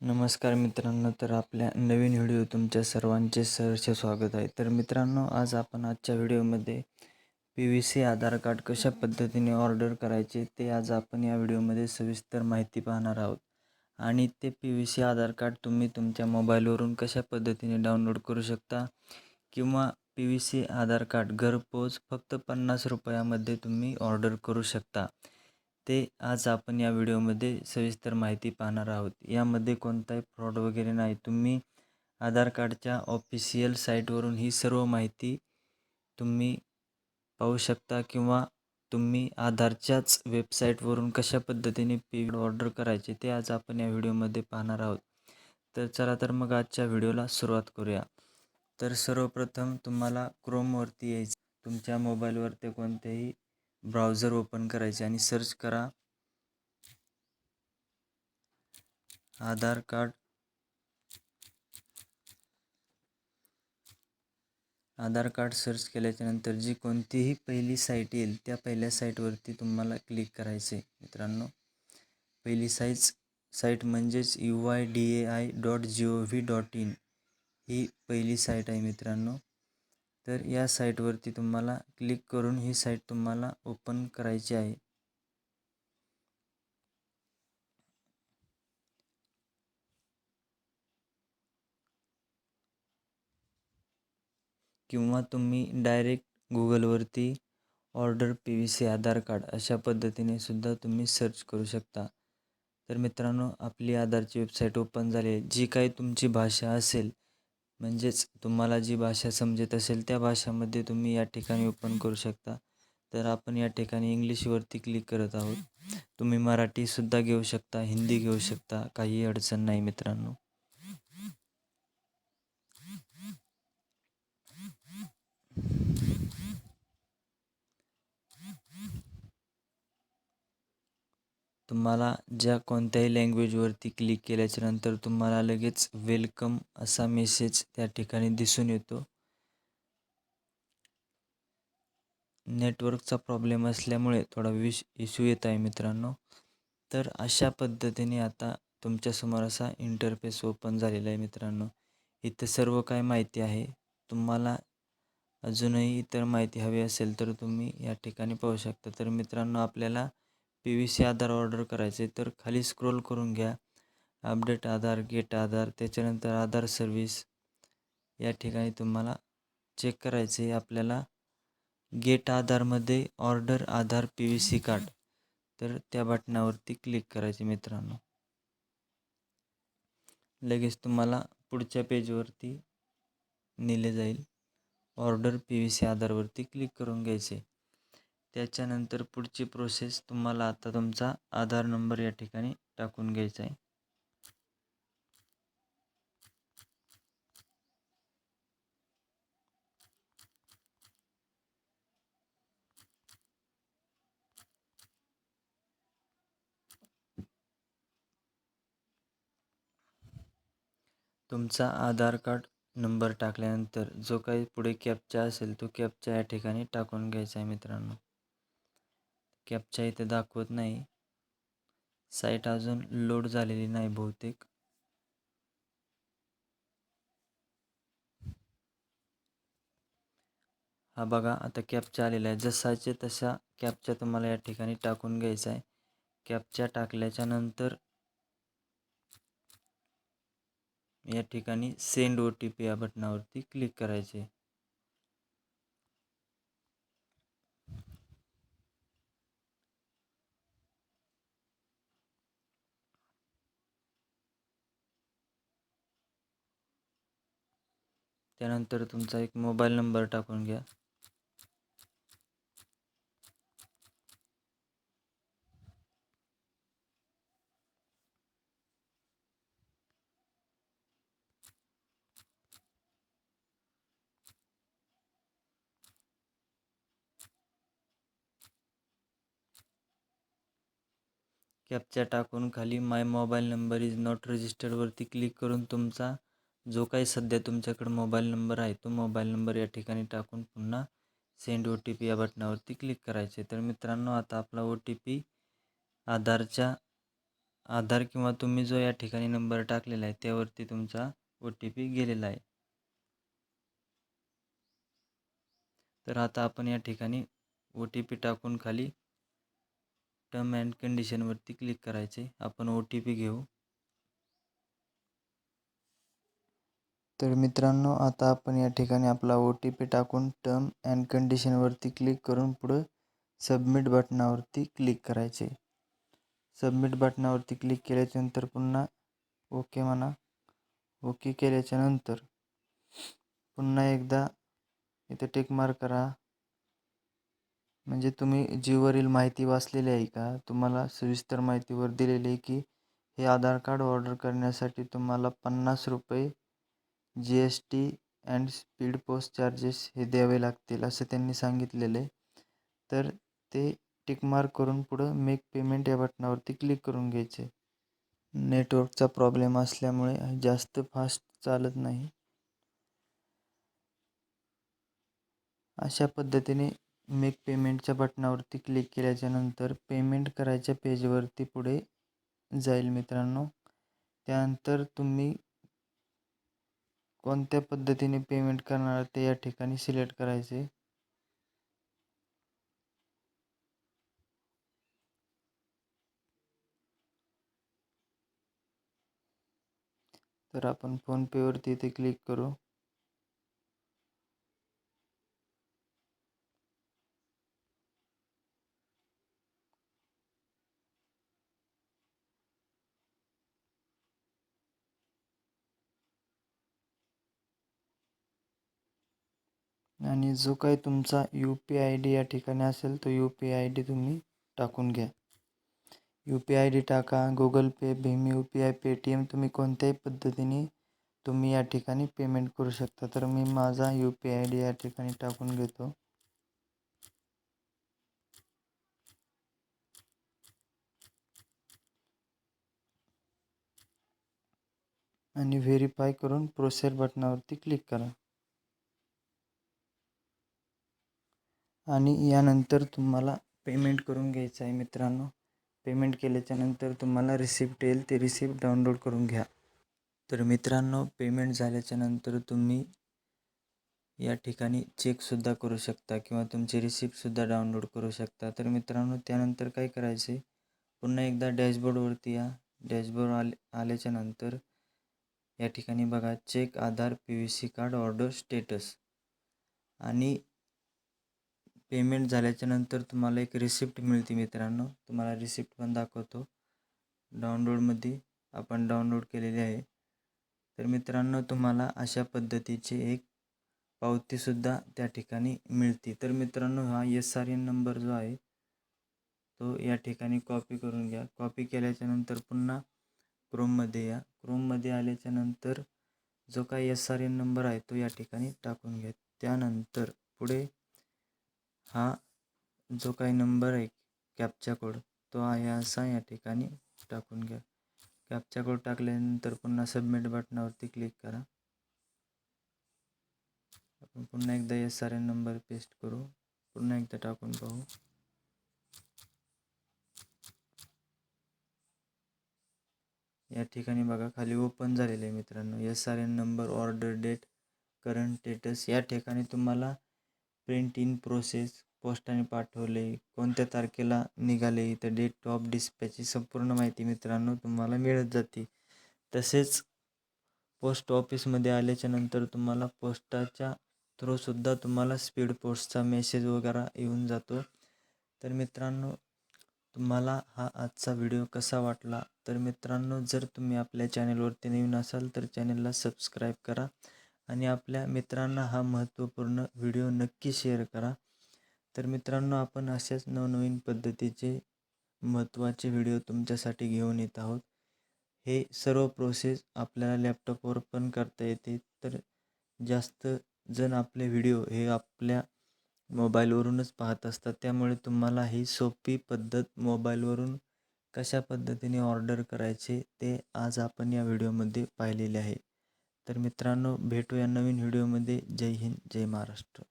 नमस्कार मित्रांनो, तर आपल्या नवीन व्हिडिओ तुमच्या सर्वांचे सहर्ष स्वागत आहे. तर मित्रांनो, आज आपण आजच्या व्हिडिओमध्ये PVC आधार कार्ड कशा पद्धतीने ऑर्डर करायचे ते आज आपण या व्हिडिओमध्ये सविस्तर माहिती पाहणार आहोत. आणि ते PVC आधार कार्ड तुम्ही तुमच्या मोबाईलवरून कशा पद्धतीने डाउनलोड करू शकता किंवा PVC आधार कार्ड घरपोच फक्त 50 रुपयामध्ये तुम्ही ऑर्डर करू शकता. ते आज आपण या व्हिडिओमध्ये सविस्तर माहिती पाहणार आहोत. यामध्ये कोणताही फ्रॉड वगैरे नाही. तुम्ही आधार कार्डच्या ऑफिशियल साईटवरून ही सर्व माहिती तुम्ही पाहू शकता किंवा तुम्ही आधारच्याच वेबसाईटवरून कशा पद्धतीने ऑर्डर करायचे ते आज आपण या व्हिडिओमध्ये पाहणार आहोत. तर चला तर मग आजच्या व्हिडिओला सुरुवात करूया. तर सर्वप्रथम तुम्हाला क्रोमवरती यायचं. तुमच्या मोबाईलवर ते कोणतेही ब्राउझर ओपन करायचे आणि सर्च करा आधार कार्ड. आधार कार्ड सर्च केल्याच्यानंतर जी कोणतीही पहिली साईट येईल त्या पहिल्या साईटवरती तुम्हाला क्लिक करायचे मित्रांनो. पहिली साईट म्हणजेच uidai.gov.in ही पहिली साईट आहे मित्रांनो. तर या साईटवरती तुम्हाला क्लिक करून ही साईट तुम्हाला ओपन करायची आहे. किंवा तुम्ही डायरेक्ट गुगलवरती ऑर्डर PVC आधार कार्ड अशा पद्धतीने सुद्धा तुम्ही सर्च करू शकता. तर मित्रांनो, आपली आधारची वेबसाईट ओपन झाली आहे. जी काही तुमची भाषा असेल, म्हणजेच तुम्हाला जी भाषा समजत असेल त्या भाषामध्ये तुम्ही या ठिकाणी ओपन करू शकता. तर आपण या ठिकाणी इंग्लिशवरती क्लिक करत आहोत. तुम्ही मराठीसुद्धा घेऊ शकता, हिंदी घेऊ शकता, काही अडचण नाही मित्रांनो. तुम्हाला ज्या कोणत्याही लँग्वेजवरती क्लिक केल्याच्यानंतर तुम्हाला लगेच वेलकम असा मेसेज त्या ठिकाणी दिसून येतो. नेटवर्कचा प्रॉब्लेम असल्यामुळे थोडा इश्यू येत आहे मित्रांनो. तर अशा पद्धतीने आता तुमच्यासमोर असा इंटरफेस ओपन झालेला आहे मित्रांनो. इथं सर्व काय माहिती आहे. तुम्हाला अजूनही इतर माहिती हवी असेल तर तुम्ही या ठिकाणी पाहू शकता. तर मित्रांनो, आपल्याला PVC आधार ऑर्डर करायचे तर खाली स्क्रोल करून घ्या. अपडेट आधार, गेट आधार, त्याच्यानंतर आधार सर्व्हिस या ठिकाणी तुम्हाला चेक करायचे. आपल्याला गेट आधारमध्ये ऑर्डर आधार PVC कार्ड, तर त्या बटनावरती क्लिक करायचे मित्रांनो. लगेच तुम्हाला पुढच्या पेजवरती नेले जाईल. ऑर्डर PVC आधारवरती क्लिक करून घ्यायचे. त्याच्यानंतर पुढची प्रोसेस तुम्हाला आता तुमचा आधार नंबर या ठिकाणी टाकून घ्यायचा आहे. तुमचा आधार कार्ड नंबर टाकल्यानंतर जो काही पुढे कॅप्चा असेल तो कॅप्चा या ठिकाणी टाकून घ्यायचा आहे मित्रांनो. कॅप्चा इथे दाखवत नाही, साईट अजून लोड झालेली नाही बहुतेक. हा बघा, आता कॅप्चा आलेला आहे. जसाचे तसा कॅप्चा तुम्हाला या ठिकाणी टाकून घ्यायचा आहे. कॅप्चा टाकल्याच्या नंतर या ठिकाणी सेंड OTP या बटनावरती क्लिक करायचे. त्यानंतर तुमचा एक मोबाईल नंबर टाकून घ्या. कॅप्चा टाकून खाली my mobile number is not रजिस्टर्डवरती क्लिक करून तुमचा जो काही सध्या तुमच्याकडे मोबाईल नंबर आहे तो मोबाईल नंबर या ठिकाणी टाकून पुन्हा सेंड OTP या बटनावरती क्लिक करायचे. तर मित्रांनो, आता आपला OTP आधारच्या आधार किंवा तुम्ही जो या ठिकाणी नंबर टाकलेला आहे त्यावरती तुमचा OTP गेलेला आहे. तर आता आपण या ठिकाणी OTP टाकून खाली टर्म अँड कंडिशनवरती क्लिक करायचे. आपण OTP घेऊ. तर मित्रांनो, आता आपण या ठिकाणी आपला OTP टाकून टर्म अँड कंडिशनवरती क्लिक करून पुढं सबमिट बटनावरती क्लिक करायचे. सबमिट बटनावरती क्लिक केल्याच्यानंतर पुन्हा ओके म्हणा. ओके केल्याच्यानंतर पुन्हा एकदा इथे टिक मार्क करा. म्हणजे तुम्ही जीवरील माहिती वाचलेली आहे का? तुम्हाला सविस्तर माहितीवर दिलेली आहे की हे आधार कार्ड ऑर्डर करण्यासाठी तुम्हाला 50 रुपये GST and speed post charges हे द्यावे लागतील असं त्यांनी सांगितलेलं आहे. तर ते टिक मार्क करून पुढं मेक पेमेंट या बटनावरती क्लिक करून घ्यायचे. नेटवर्कचा प्रॉब्लेम असल्यामुळे जास्त फास्ट चालत नाही. अशा पद्धतीने मेक पेमेंटच्या बटनावरती क्लिक केल्याच्यानंतर पेमेंट करायच्या पेजवरती पुढे जाईल मित्रांनो. त्यानंतर तुम्ही कोणत्या पद्धतीने पेमेंट करणार ते या ठिकाणी सिलेक्ट करायचे. तर आपण फोनपेवरती इथे क्लिक करू. आणि जो काही तुमचा UPI ID या ठिकाणी असेल तो UPI ID तुम्ही टाकून घ्या. UPI ID टाका. Google Pay, Bhim UPI, Paytm तुम्ही कोणत्याही पद्धतीने तुम्ही या ठिकाणी पेमेंट करू शकता. तर मी माझा UPI ID या ठिकाणी टाकून घेतो. आणि व्हेरीफाय करून प्रोसेस बटनावरती क्लिक करा. आणि यानंतर तुम्हाला पेमेंट करून घ्यायचं आहे मित्रांनो. पेमेंट केल्याच्यानंतर तुम्हाला रिसिप्ट येईल, ते रिसिप्ट डाउनलोड करून घ्या. तर मित्रांनो, पेमेंट झाल्याच्यानंतर तुम्ही या ठिकाणी चेकसुद्धा करू शकता किंवा तुमची रिसिप्टसुद्धा डाउनलोड करू शकता. तर मित्रांनो, त्यानंतर काय करायचे, पुन्हा एकदा डॅशबोर्डवरती या. डॅशबोर्ड आल्याच्यानंतर या ठिकाणी बघा चेक आधार PVC कार्ड ऑर्डर स्टेटस. आणि पेमेंट झाल्याच्यानंतर तुम्हाला एक रिसिप्ट मिळते मित्रांनो. तुम्हाला रिसिप्ट पण दाखवतो. डाउनलोडमध्ये आपण डाउनलोड केलेली आहे. तर मित्रांनो, तुम्हाला अशा पद्धतीची एक पावतीसुद्धा त्या ठिकाणी मिळते. तर मित्रांनो, हा SRN नंबर जो आहे तो या ठिकाणी कॉपी करून घ्या. कॉपी केल्याच्यानंतर पुन्हा क्रोममध्ये या. क्रोममध्ये आल्याच्यानंतर जो काही SRN नंबर आहे तो या ठिकाणी टाकून घ्या. त्यानंतर पुढे हा जो काही नंबर आहे कॅप्चा कोड तो आहे असा या ठिकाणी टाकून घ्या. कॅप्चा कोड टाकल्यानंतर पुन्हा सबमिट बटनावरती क्लिक करा. आपण पुन्हा एकदा SRN नंबर पेस्ट करू. पुन्हा एकदा टाकून पाहू. या ठिकाणी बघा खाली ओपन झालेले आहे मित्रांनो. SRN number, order date, current status. या ठिकाणी तुम्हाला प्रिंट इन प्रोसेस, पोस्टाने पाठवले, कोणत्या तारखेला निघाले, तर डेट ऑफ डिस्पॅचची संपूर्ण माहिती मित्रांनो तुम्हाला मिळत जाते. तसेच पोस्ट ऑफिसमध्ये आल्याच्यानंतर तुम्हाला पोस्टाच्या थ्रूसुद्धा तुम्हाला स्पीड पोस्टचा मेसेज वगैरे येऊन जातो. तर मित्रांनो, तुम्हाला हा आजचा व्हिडिओ कसा वाटला? तर मित्रांनो, जर तुम्ही आपल्या चॅनलवरती नवीन असाल तर चॅनलला सबस्क्राईब करा आणि आपल्या मित्रांना हा महत्त्वपूर्ण व्हिडिओ नक्की शेअर करा. तर मित्रांनो, आपण अशाच नवनवीन पद्धतीचे महत्त्वाचे व्हिडिओ तुमच्यासाठी घेऊन येत आहोत. हे सर्व प्रोसेस आपल्याला लॅपटॉपवर पण करता येते. तर जास्त जण आपले व्हिडिओ हे आपल्या मोबाईलवरूनच पाहत असतात. त्यामुळे तुम्हाला ही सोपी पद्धत मोबाईलवरून कशा पद्धतीने ऑर्डर करायचे ते आज आपण या व्हिडिओमध्ये पाहिलेले आहे. तर मित्रांनो, भेटूया नवीन व्हिडिओमध्ये. जय हिंद, जय महाराष्ट्र.